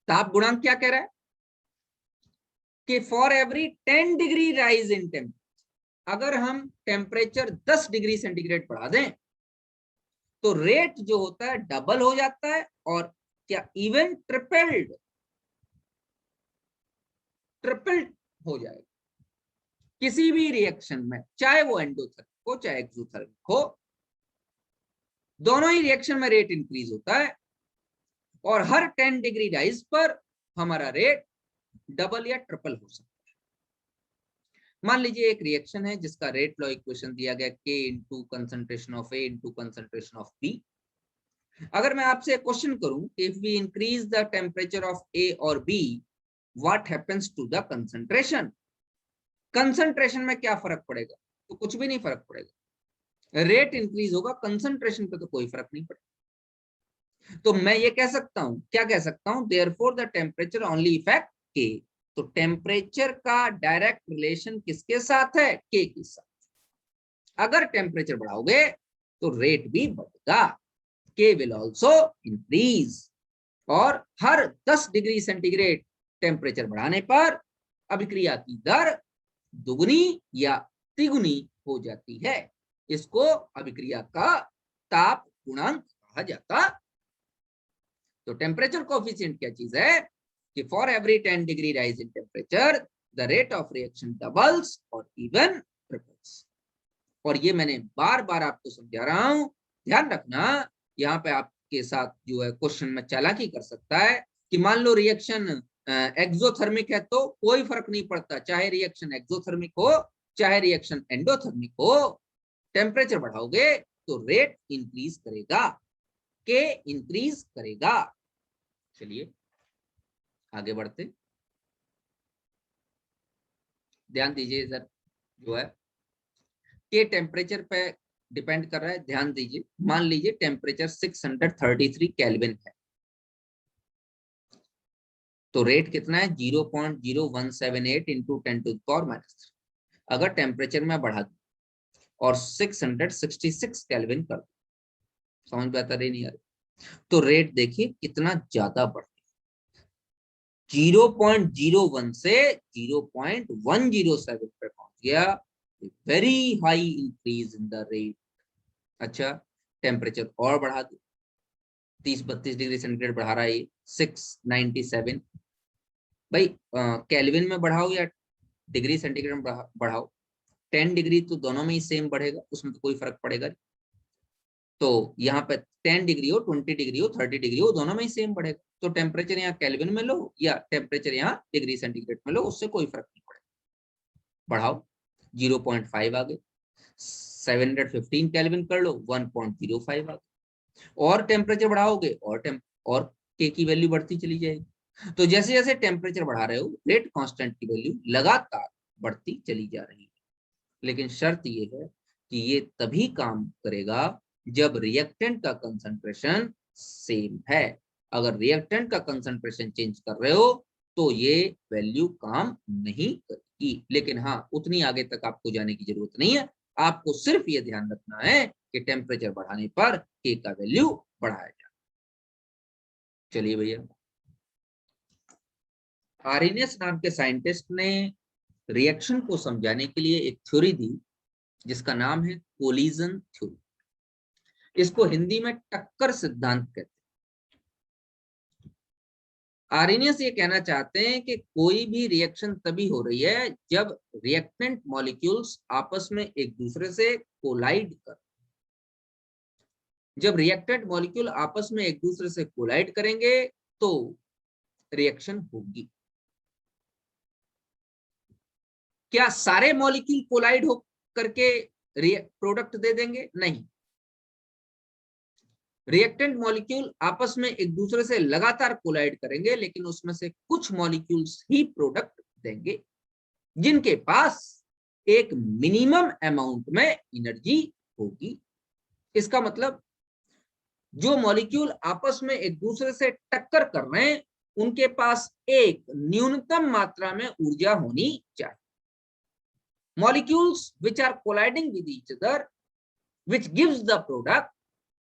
ताप गुणांक क्या कह रहा है कि for every 10 degree rise in temperature, अगर हम टेम्परेचर 10 डिग्री सेंटीग्रेड बढ़ा दें तो रेट जो होता है डबल हो जाता है, और क्या इवन ट्रिपल्ड हो जाएगा। किसी भी रिएक्शन में, चाहे वो एंडोथर्मिक हो चाहे एक्सोथर्मिक हो, दोनों ही रिएक्शन में रेट इंक्रीज होता है, और हर 10 डिग्री राइज पर हमारा रेट डबल या ट्रिपल हो सकता है। मान लीजिए एक रिएक्शन है जिसका रेट लॉ इक्वेशन दिया गया K into concentration of A into concentration of B। अगर मैं आपसे क्वेश्चन करूं कि if we increase the temperature of A और B what happens to the concentration, concentration में क्या फर्क पड़ेगा? तो कुछ भी नहीं फर्क पड़ेगा, रेट इंक्रीज होगा, कंसंट्रेशन पे तो कोई फर्क नहीं पड़ेगा। तो मैं ये कह सकता हूं, क्या कह सकता हूं, therefore the temperature only effect K। तो टेम्परेचर का डायरेक्ट रिलेशन किसके साथ है? K के साथ। अगर टेम्परेचर बढ़ाओगे तो रेट भी बढ़ेगा, के विल ऑल्सो इंक्रीज। और हर 10 डिग्री सेंटीग्रेड टेम्परेचर बढ़ाने पर अभिक्रिया की दर दुगुनी या तिगुनी हो जाती है। इसको अभिक्रिया का ताप गुणांक कहा जाता। तो टेम्परेचर कोफिशिएंट क्या चीज है कि for every 10 degree rise in temperature the rate of reaction doubles और इवन ट्रिपल्स। और ये मैंने बार बार आपको समझा रहा हूं, ध्यान रखना। यहाँ पे आपके साथ जो है क्वेश्चन में चालाकी कर सकता है कि मान लो रिएक्शन एक्सोथर्मिक है तो कोई फर्क नहीं पड़ता, चाहे रिएक्शन एक्सोथर्मिक हो चाहे रिएक्शन एंडोथर्मिक हो, टेम्परेचर बढ़ाओगे तो रेट इंक्रीज करेगा, के इंक्रीज करेगा। चलिए आगे बढ़ते, ध्यान दीजिए इधर जो है के टेम्परेचर पे डिपेंड कर रहा है। ध्यान दीजिए, मान लीजिए टेम्परेचर 633 केल्विन है तो रेट कितना है 0.0178 इंटू 10⁻⁻3। अगर टेम्परेचर में बढ़ा दूं और 666 केल्विन कर दूं, समझ में आता रही नहीं आ रही, तो रेट देखिए कितना ज्यादा बढ़ गया, 0.01 से 0.107 पे पहुंच गया। Very high increase in the rate. अच्छा टेम्परेचर और बढ़ा दो, 30-32 डिग्री सेंटीग्रेड बढ़ा रहा है 697। भाई केल्विन में बढ़ाओ या डिग्री सेंटीग्रेड में बढ़ाओ, 10 डिग्री तो दोनों में ही सेम बढ़ेगा, उसमें तो कोई फर्क पड़ेगा नहीं। तो यहाँ पे 10 डिग्री हो, 20 डिग्री हो, 30 डिग्री हो, दोनों में ही सेम बढ़ेगा। तो टेम्परेचर यहाँ केल्विन में लो या टेम्परेचर यहाँ डिग्री सेंटीग्रेड में लो, उससे कोई फर्क नहीं पड़ेगा। बढ़ाओ 0.5 आ गए, 715 केल्विन कर लो 1.05 आ गए, और टेम्परेचर बढ़ाओगे और के की वैल्यू बढ़ती चली जाएगी। तो जैसे जैसे टेम्परेचर बढ़ा रहे हो रेट कांस्टेंट की वैल्यू लगातार बढ़ती चली जा रही है। लेकिन शर्त ये है कि ये तभी काम करेगा जब रिएक्टेंट का कंसंट्रेशन सेम है। अगर रिएक्टेंट का कंसंट्रेशन चेंज कर रहे हो तो ये वैल्यू काम नहीं करेगी। लेकिन हाँ, उतनी आगे तक आपको जाने की जरूरत नहीं है, आपको सिर्फ ये ध्यान रखना है कि टेम्परेचर बढ़ाने पर के का वैल्यू बढ़ाया जाए। चलिए भैया, आर्हेनियस नाम के साइंटिस्ट ने रिएक्शन को समझाने के लिए एक थ्योरी दी जिसका नाम है कोलिजन थ्योरी। इसको हिंदी में टक्कर सिद्धांत कहते हैं। आर्हेनियस ये कहना चाहते हैं कि कोई भी रिएक्शन तभी हो रही है जब रिएक्टेंट मॉलिक्यूल्स आपस में एक दूसरे से कोलाइड कर, जब रिएक्टेंट मॉलिक्यूल आपस में एक दूसरे से कोलाइड करेंगे तो रिएक्शन होगी। क्या सारे मॉलिक्यूल कोलाइड हो करके प्रोडक्ट दे देंगे? नहीं, रिएक्टेंट मॉलिक्यूल आपस में एक दूसरे से लगातार कोलाइड करेंगे, लेकिन उसमें से कुछ मॉलिक्यूल्स ही प्रोडक्ट देंगे जिनके पास एक मिनिमम अमाउंट में एनर्जी होगी। इसका मतलब जो मॉलिक्यूल आपस में एक दूसरे से टक्कर कर रहे हैं उनके पास एक न्यूनतम मात्रा में ऊर्जा होनी चाहिए। Molecules which are colliding with each other, which gives the product,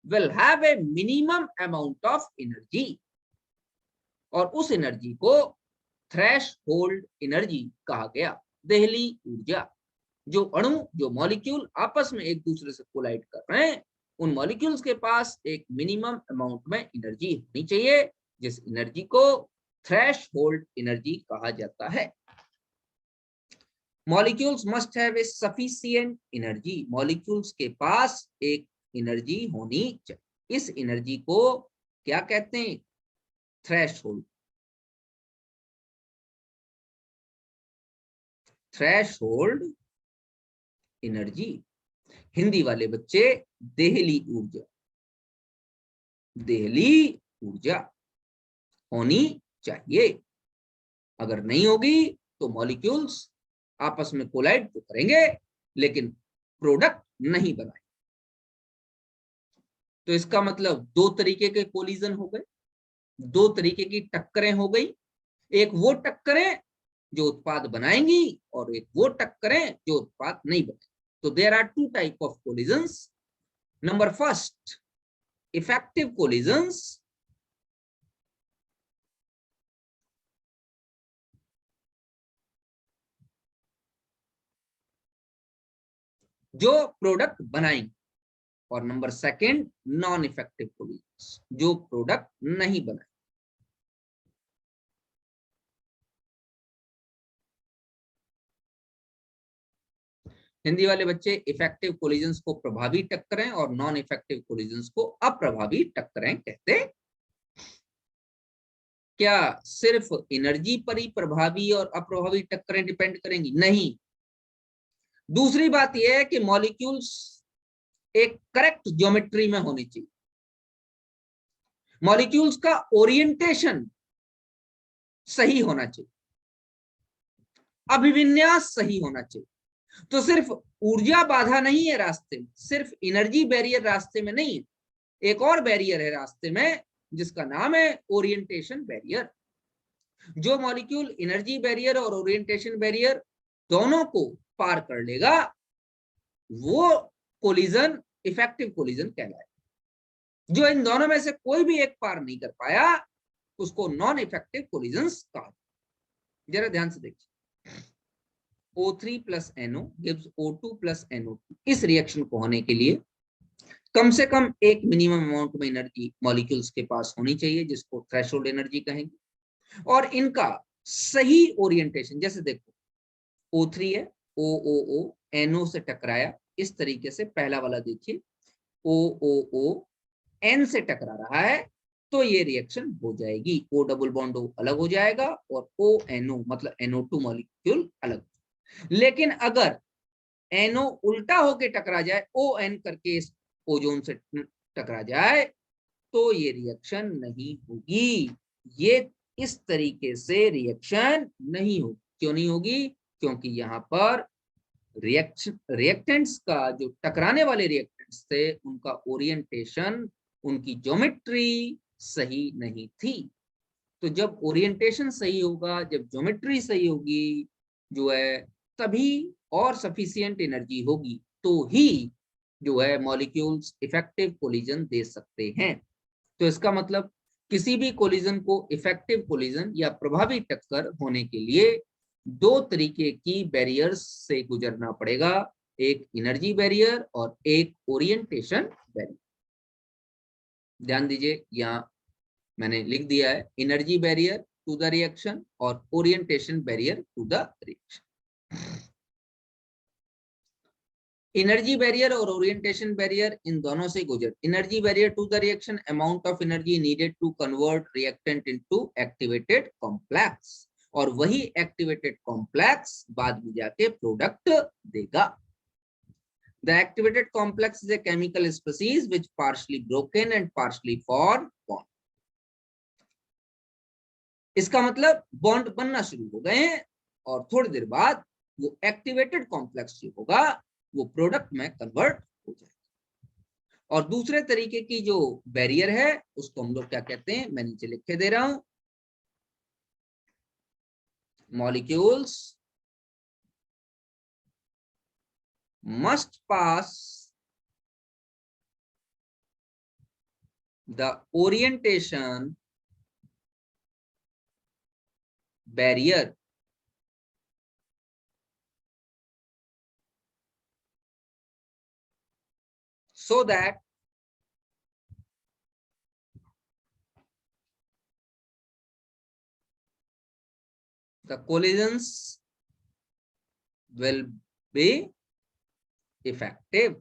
will have a minimum amount of energy, और उस एनर्जी को थ्रेशहोल्ड एनर्जी कहा गया, देहली ऊर्जा। जो अणु, जो मॉलिक्यूल आपस में एक दूसरे से कोलाइड कर रहे हैं उन मॉलिक्यूल्स के पास एक मिनिमम अमाउंट में एनर्जी होनी चाहिए, जिस एनर्जी को थ्रेशहोल्ड एनर्जी कहा जाता है। Molecules must have a sufficient energy, molecules के पास एक एनर्जी होनी चाहिए। इस एनर्जी को क्या कहते हैं? थ्रेशहोल्ड। थ्रेशहोल्ड एनर्जी, हिंदी वाले बच्चे देहली ऊर्जा, देहली ऊर्जा होनी चाहिए। अगर नहीं होगी तो मॉलिक्यूल्स आपस में कोलाइड तो करेंगे लेकिन प्रोडक्ट नहीं बनाएंगे। तो इसका मतलब दो तरीके के कोलिजन हो गए, दो तरीके की टक्करें हो गई। एक वो टक्करें जो उत्पाद बनाएंगी और एक वो टक्करें जो उत्पाद नहीं बनाएंगी। तो there are two type of collisions. Number first, effective collisions. जो प्रोडक्ट बनाएंगे. और number second, non effective collisions, जो प्रोडक्ट नहीं बनाए. हिंदी वाले बच्चे इफेक्टिव कोलिजन्स को प्रभावी टक्करें और नॉन इफेक्टिव कोलिजन्स को अप्रभावी टक्करें कहते हैं. क्या सिर्फ एनर्जी पर ही प्रभावी और अप्रभावी टक्करें डिपेंड करेंगी? नहीं. दूसरी बात यह है कि मॉलिक्यूल्स एक करेक्ट ज्योमेट्री में होनी चाहिए. मॉलिक्यूल्स का ओरिएंटेशन सही होना चाहिए, अभिविन्यास सही होना चाहिए. तो सिर्फ ऊर्जा बाधा नहीं है रास्ते में, सिर्फ एनर्जी बैरियर रास्ते में नहीं है. एक और बैरियर है रास्ते में जिसका नाम है ओरिएंटेशन बैरियर. जो मॉलिक्यूल एनर्जी बैरियर और ओरिएंटेशन बैरियर दोनों को पार कर लेगा वो कोलिजन इफेक्टिव कोलिजन कहलाएगा. जो इन दोनों में से कोई भी एक पार नहीं कर पाया उसको नॉन इफेक्टिव कोलिजन्स कहा. जरा ध्यान से देखिए. O3 plus NO gives O2 plus NO2. इस रिएक्शन को होने के लिए कम से कम एक मिनिमम अमाउंट में एनर्जी मॉलिक्यूल्स के पास होनी चाहिए जिसको थ्रेशोल्ड एनर्जी कहेंगे. और इनका सही ओरिएंटेशन, जैसे देखो O3 है, OOO NO से टकराया, इस तरीके से पहला वाला देखिए OOO N से टकरा रहा है तो ये रिएक्शन हो जाएगी. O डबल बॉन्ड O अलग हो जाएगा और ONO मतलब NO2 मॉलिक्यूल अलग. लेकिन अगर NO उल्टा होके टकरा जाए, ON करके इस ओजोन से टकरा जाए तो ये रिएक्शन नहीं होगी. ये इस तरीके से रिएक्शन नहीं होगी. क्यों नहीं होगी? क्योंकि यहाँ पर रिएक्टेंट्स का जो टकराने वाले रिएक्टेंट्स थे उनका ओरिएंटेशन, उनकी ज्योमेट्री सही नहीं थी. तो जब ओरिएंटेशन सही होगा, जब ज्योमेट्री सही होगी जो है, तभी और सफिशिएंट एनर्जी होगी तो ही जो है मॉलिक्यूल्स इफेक्टिव कोलिजन दे सकते हैं. तो इसका मतलब किसी भी कोलिजन को इफेक्टिव कोलिजन या प्रभावी टक्कर होने के लिए दो तरीके की बैरियर्स से गुजरना पड़ेगा. एक एनर्जी बैरियर और एक ओरिएंटेशन बैरियर. ध्यान दीजिए, यहाँ मैंने लिख दिया है energy barrier to the reaction और orientation barrier to the reaction. Energy barrier और ओरिएंटेशन बैरियर इन दोनों से गुजर. Energy barrier to the reaction, amount of energy needed to convert reactant into activated complex, और वही एक्टिवेटेड कॉम्प्लेक्स बाद में जाके प्रोडक्ट देगा. The activated complex is a chemical species which partially broken and partially formed bond. इसका मतलब bond बनना शुरू हो गए हैं और थोड़ी देर बाद वो एक्टिवेटेड कॉम्प्लेक्स जो होगा वो प्रोडक्ट में कन्वर्ट हो जाएगा. और दूसरे तरीके की जो बैरियर है उसको हम लोग क्या कहते हैं, मैं नीचे लिख के दे रहा हूं. Molecules must pass the orientation barrier so that the collisions will be effective.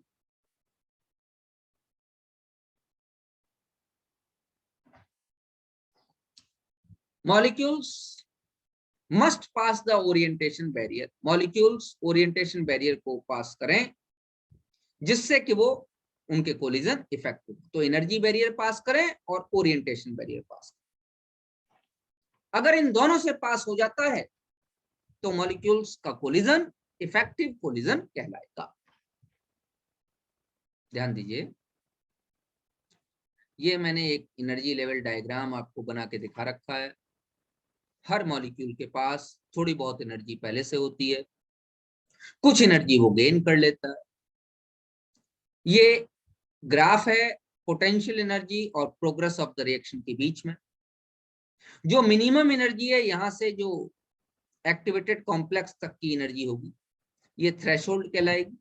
Molecules must pass the orientation barrier. Molecules orientation barrier को पास करें जिससे कि वो उनके कोलिजन इफेक्टिव. तो एनर्जी बैरियर पास करें और ओरिएंटेशन बैरियर पास करें. अगर इन दोनों से पास हो जाता है तो मॉलिक्यूल्स का कोलिजन इफेक्टिव कोलिजन कहलाएगा. ध्यान दीजिए, ये मैंने एक एनर्जी लेवल डायग्राम आपको बना के दिखा रखा है. हर मॉलिक्यूल के पास थोड़ी बहुत एनर्जी पहले से होती है, कुछ एनर्जी वो गेन कर लेता है, ये ग्राफ है पोटेंशियल एनर्जी और प्रोग्रेस ऑफ द रिएक्शन के बीच में। जो मिनिमम एनर्जी है यहां से जो एक्टिवेटेड कॉम्प्लेक्स तक की एनर्जी होगी ये थ्रेशोल्ड कहलाएगी,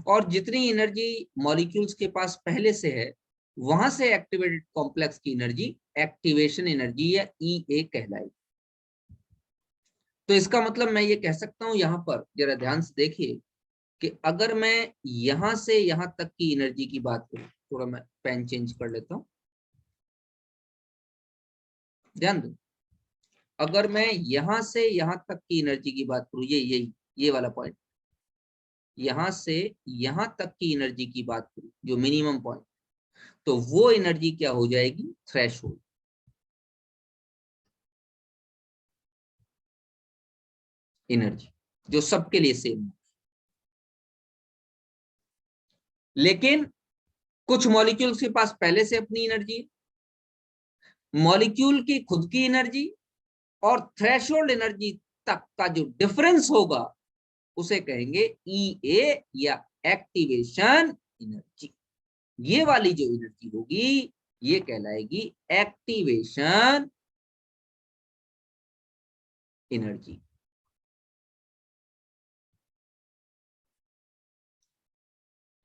और जितनी एनर्जी मॉलिक्यूल्स के पास पहले से है वहां से एक्टिवेटेड कॉम्प्लेक्स की एनर्जी एक्टिवेशन एनर्जी या EA कहलाएगी। तो इसका मतलब मैं ये कह सकता हूं, यहां पर जरा ध्यान से देखिए कि अगर मैं यहां से यहां तक की एनर्जी की बात करूं, थोड़ा मैं पेन चेंज कर लेता हूं, ध्यान दो, अगर मैं यहां से यहां तक की एनर्जी की बात करूं, ये वाला पॉइंट, यहां से यहां तक की एनर्जी की बात करूं जो मिनिमम पॉइंट, तो वो एनर्जी क्या हो जाएगी, थ्रेशोल्ड एनर्जी, जो सबके लिए सेम है। लेकिन कुछ मॉलिक्यूल्स के पास पहले से अपनी एनर्जी है, मॉलिक्यूल की खुद की एनर्जी और थ्रेशोल्ड एनर्जी तक का जो डिफरेंस होगा उसे कहेंगे EA या एक्टिवेशन एनर्जी। ये वाली जो एनर्जी होगी ये कहलाएगी एक्टिवेशन एनर्जी।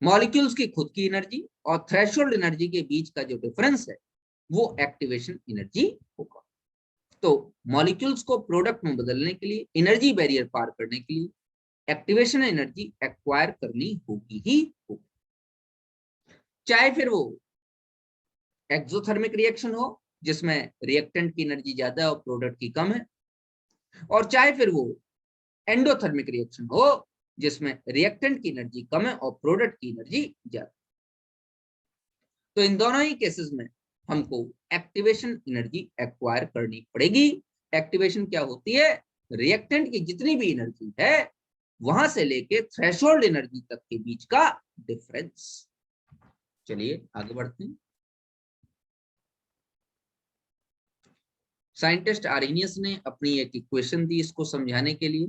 मॉलिक्यूल्स की खुद की एनर्जी और थ्रेशोल्ड एनर्जी के बीच का जो डिफरेंस है वो एक्टिवेशन एनर्जी होगा। तो मॉलिक्यूल्स को प्रोडक्ट में बदलने के लिए, एनर्जी बैरियर पार करने के लिए एक्टिवेशन एनर्जी एक्वायर करनी होगी ही होगी, चाहे फिर वो एक्सोथर्मिक रिएक्शन हो जिसमें रिएक्टेंट की एनर्जी ज्यादा है और प्रोडक्ट की कम है, और चाहे फिर वो एंडोथर्मिक रिएक्शन हो जिसमें रिएक्टेंट की एनर्जी कम है और प्रोडक्ट की एनर्जी ज्यादा। तो इन दोनों ही केसेस में हमको एक्टिवेशन एनर्जी एक्वायर करनी पड़ेगी। एक्टिवेशन क्या होती है, रिएक्टेंट की जितनी भी एनर्जी है वहां से लेके थ्रेशोल्ड एनर्जी तक के बीच का डिफरेंस। चलिए आगे बढ़ते हैं। साइंटिस्ट आर्हेनियस ने अपनी एक इक्वेशन दी इसको समझाने के लिए।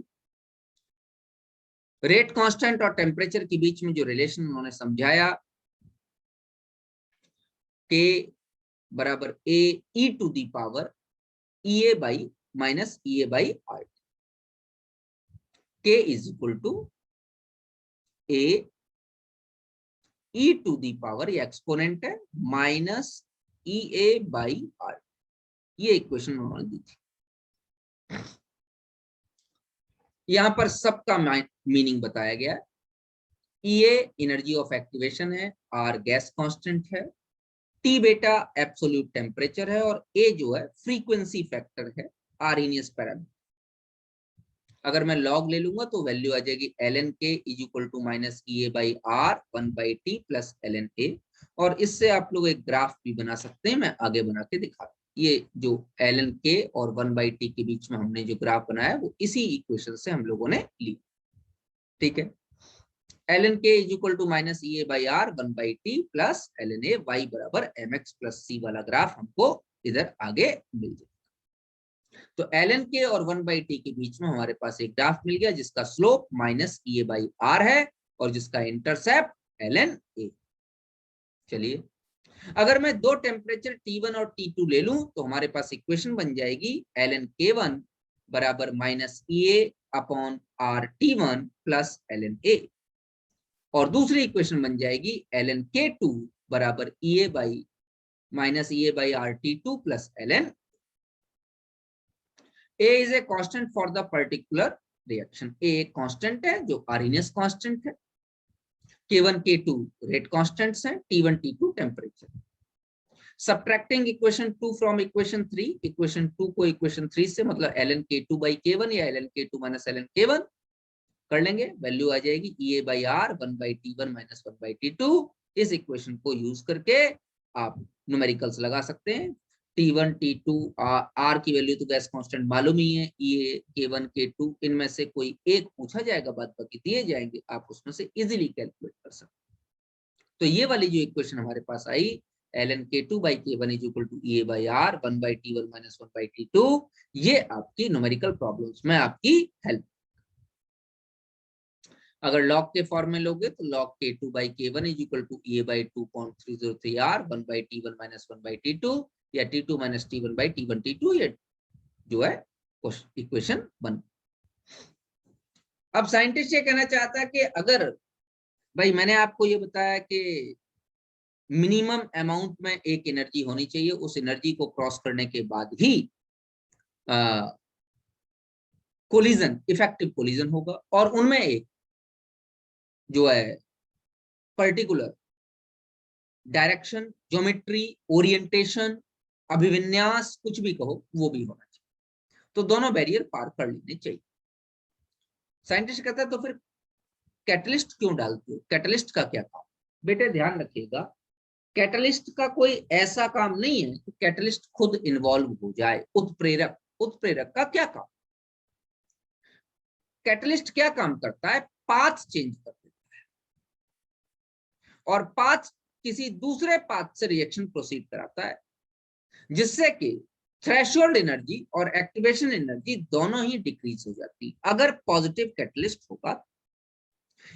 रेट कांस्टेंट और टेम्परेचर के बीच में जो रिलेशन उन्होंने समझाया, के बराबर A to the power EA by minus EA by R, k is equal to A to the power, ये एक्सपोनेंट है, माइनस EA बाई आर। ये इक्वेशन उन्होंने दी थी। यहां पर सबका मीनिंग बताया गया है। EA एनर्जी ऑफ एक्टिवेशन है, R गैस कांस्टेंट है, T बेटा एब्सोल्यूट टेम्परेचर है, और A जो है फ्रीक्वेंसी फैक्टर है, आर्हेनियस पैरामीटर। अगर मैं लॉग ले लूंगा तो वैल्यू आ जाएगी ln k is equal to minus EA by R 1/T plus ln A। और इससे आप लोग एक ग्राफ भी बना सकते हैं, मैं आगे बना के दिखा रहा हूं। ये जो ln k और 1/T के बीच में हमने जो ग्राफ बनाया वो इसी इक्वेशन से हम लोगों ने ली, ठीक है। ln k is equal to minus EA by R 1/T plus ln A, y बराबर mx प्लस c वाला ग्राफ हमको इधर आगे मिल जाए। तो ln k और 1/T के बीच में हमारे पास एक ग्राफ मिल गया जिसका slope minus EA by R है और जिसका इंटरसेप्ट ln A। चलिए, अगर मैं दो टेम्परेचर T1 और T2 ले लूं तो हमारे पास इक्वेशन बन जाएगी ln K1 बराबर minus EA upon R T1 plus ln A, और दूसरी इक्वेशन बन जाएगी ln K2 बराबर EA by minus EA by R T2 plus ln A is a constant for the particular reaction। A एक constant है जो Arrhenius constant है, K1 K2 rate constants हैं, T1 T2 temperature. Subtracting equation 2 from equation 3, equation 2 को equation 3 से, मतलब ln K2 by K1 या ln K2 minus ln K1 कर लेंगे, वैल्यू आ जाएगी EA by R 1/T1 minus 1/T2। इस इक्वेशन को यूज करके आप न्यूमेरिकल्स लगा सकते हैं। T1 T2 R की वैल्यू तो गैस कांस्टेंट मालूम ही है, EA K1 K2 इनमें से कोई एक पूछा जाएगा, बाद बाकी दिए जाएंगे, आप उसमें से इजीली कैलकुलेट कर सकते हैं। तो ये वाली जो इक्वेशन हमारे पास आई ln K2 by K1 is equal to EA by R 1/T1 minus 1/T2, ये आपकी न्यूमेरिकल प्रॉब्लम्स में आपकी हेल्प। अगर लॉग के फॉर्म में लोगे तो log K2 by K1 is equal to A by 2.303 R 1 by T1 minus 1 by T2 या T2 minus T1 by T1 T2, ये जो है इक्वेशन 1। अब साइंटिस्ट ये कहना चाहता है कि अगर भाई मैंने आपको ये बताया कि मिनिमम अमाउंट में एक एनर्जी होनी चाहिए, उस एनर्जी को क्रॉस करने के बाद ही कोलिजन, इफेक्टिव कोलिजन होगा, और उनमें एक जो है पर्टिकुलर डायरेक्शन, ज्योमेट्री, ओरिएंटेशन, अभिविन्यास, कुछ भी कहो, वो भी होना चाहिए। तो दोनों बैरियर पार कर लेने चाहिए। साइंटिस्ट कहता है तो फिर कैटलिस्ट क्यों डालते हो, कैटलिस्ट का क्या काम? बेटे ध्यान रखिएगा, कैटलिस्ट का कोई ऐसा काम नहीं है कि कैटलिस्ट खुद इन्वॉल्व हो जाए। उत्प्रेरक, उत्प्रेरक का क्या काम? कैटलिस्ट क्या काम करता है? पाथ चेंज कर देता है और पाथ किसी दूसरे पाथ से रिएक्शन प्रोसीड कराता है, जिससे कि थ्रेशोल्ड एनर्जी और एक्टिवेशन एनर्जी दोनों ही डिक्रीज हो जाती। अगर पॉजिटिव कैटलिस्ट होगा,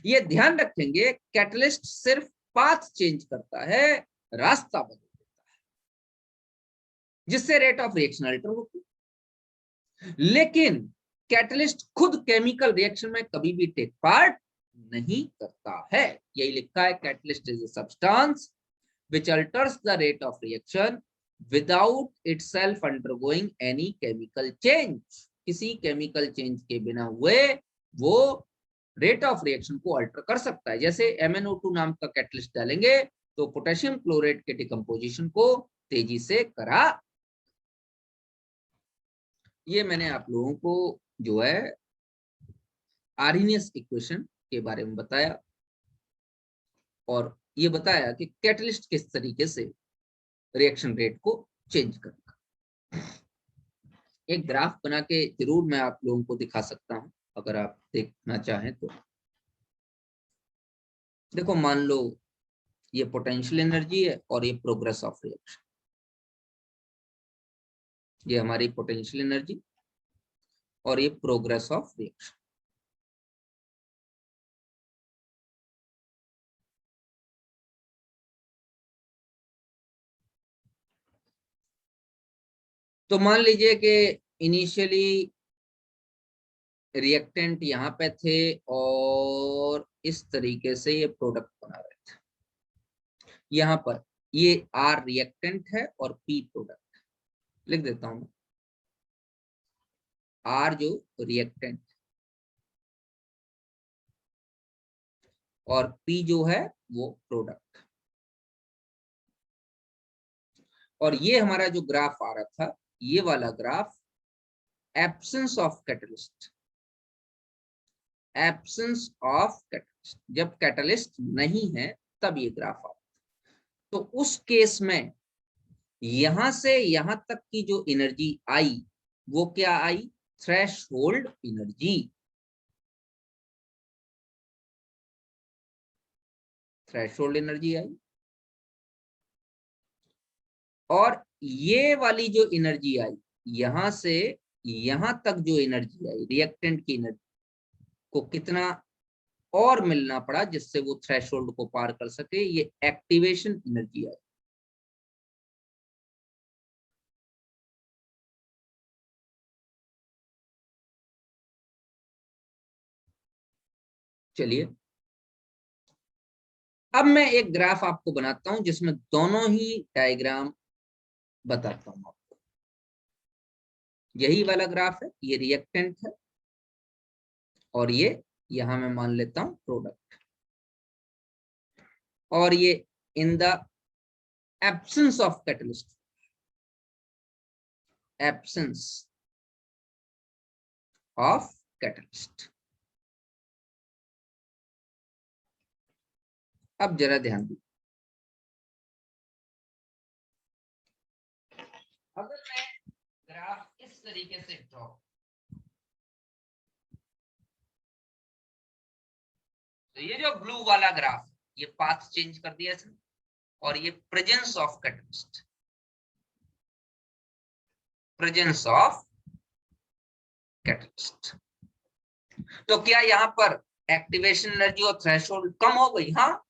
ये ध्यान रखेंगे, कैटलिस्ट सिर्फ पाथ चेंज करता है, रास्ता बदल देता है, जिससे रेट ऑफ रिएक्शन अल्टर होती है। लेकिन कैटलिस्ट खुद केमिकल रिएक्शन में कभी भी टेक पार्ट नहीं करता है। यही लिखा है, catalyst is a substance which alters the rate of reaction without itself undergoing any chemical change। किसी केमिकल चेंज के बिना हुए वो रेट ऑफ रिएक्शन को अल्टर कर सकता है। जैसे MnO2 नाम का कैटलिस्ट डालेंगे तो पोटेशियम क्लोराइड के डिकम्पोजिशन को तेजी से करा। ये मैंने आप लोगों को जो है आर्हेनियस इक्वेशन के बारे में बताया, और ये बताया कि कैटलिस्ट किस तरीके से रिएक्शन रेट को चेंज करेगा। एक ग्राफ बना के जरूर मैं आप लोगों को दिखा सकता हूं, अगर आप देखना चाहें तो। देखो मान लो ये पोटेंशियल एनर्जी है और ये प्रोग्रेस ऑफ रिएक्शन, ये हमारी पोटेंशियल एनर्जी और ये प्रोग्रेस ऑफ रिएक्शन। तो मान लीजिए कि इनिशियली रिएक्टेंट यहाँ पे थे और इस तरीके से ये प्रोडक्ट बना रहे थे। यहाँ पर ये R रिएक्टेंट है और P प्रोडक्ट। लिख देता हूं, R जो रिएक्टेंट और P जो है वो प्रोडक्ट। और ये हमारा जो ग्राफ आ रहा था, ये वाला graph absence of catalyst, absence of catalyst, जब कैटलिस्ट नहीं है तब ये ग्राफ आता है। तो उस केस में यहां से यहां तक की जो एनर्जी आई वो क्या आई? थ्रेशहोल्ड एनर्जी, थ्रेशहोल्ड एनर्जी आई। और ये वाली जो एनर्जी आई, यहां से यहां तक जो एनर्जी आई, रिएक्टेंट की एनर्जी को कितना और मिलना पड़ा जिससे वो थ्रेशहोल्ड को पार कर सके, ये एक्टिवेशन एनर्जी आई। चलिए अब मैं एक ग्राफ आपको बनाता हूं जिसमें दोनों ही डायग्राम बताता हूं आपको। यही वाला ग्राफ है, ये रिएक्टेंट है और ये यहां मैं मान लेता हूं प्रोडक्ट, और ये in the absence of catalyst, absence of catalyst. अब जरा ध्यान दीजिए, अगर मैं ग्राफ इस तरीके से ड्रॉ, तो ये जो ब्लू वाला ग्राफ, ये पाथ चेंज कर दिया इसने, और ये presence of catalyst, presence of catalyst. तो क्या यहाँ पर एक्टिवेशन एनर्जी और थ्रेशोल्ड कम हो गई। हाँ,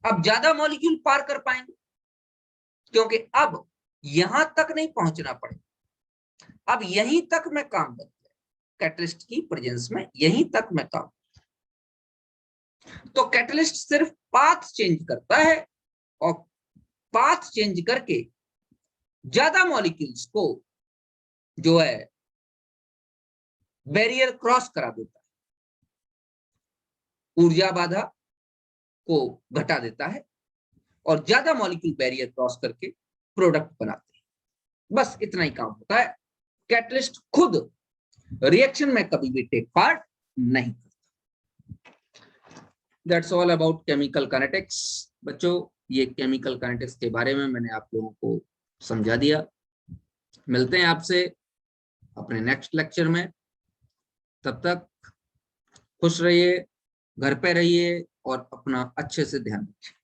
अब ज्यादा मॉलिक्यूल पार कर पाएंगे, क्योंकि अब यहां तक नहीं पहुंचना पड़ेगा, अब यहीं तक मैं काम कर कैटलिस्ट की प्रेजेंस में, यहीं तक मैं काम। तो कैटलिस्ट सिर्फ पाथ चेंज करता है, और पाथ चेंज करके ज्यादा मॉलिक्यूल्स को जो है बैरियर क्रॉस करा देता है, ऊर्जा बाधा को घटा देता है, और ज्यादा मॉलिक्यूल बैरियर क्रॉस करके प्रोडक्ट बनाते हैं। बस इतना ही काम होता है। कैटलिस्ट खुद रिएक्शन में कभी भी टेक पार्ट नहीं करता। That's all about chemical kinetics. बच्चों, ये केमिकल काइनेटिक्स के बारे में मैंने आप लोगों को समझा दिया। मिलते हैं आपसे अपने नेक्स्ट लेक्चर में। तब तक खुश रहिए, घर पे रहिए और अपना अच्छे से ध्यान रखिए।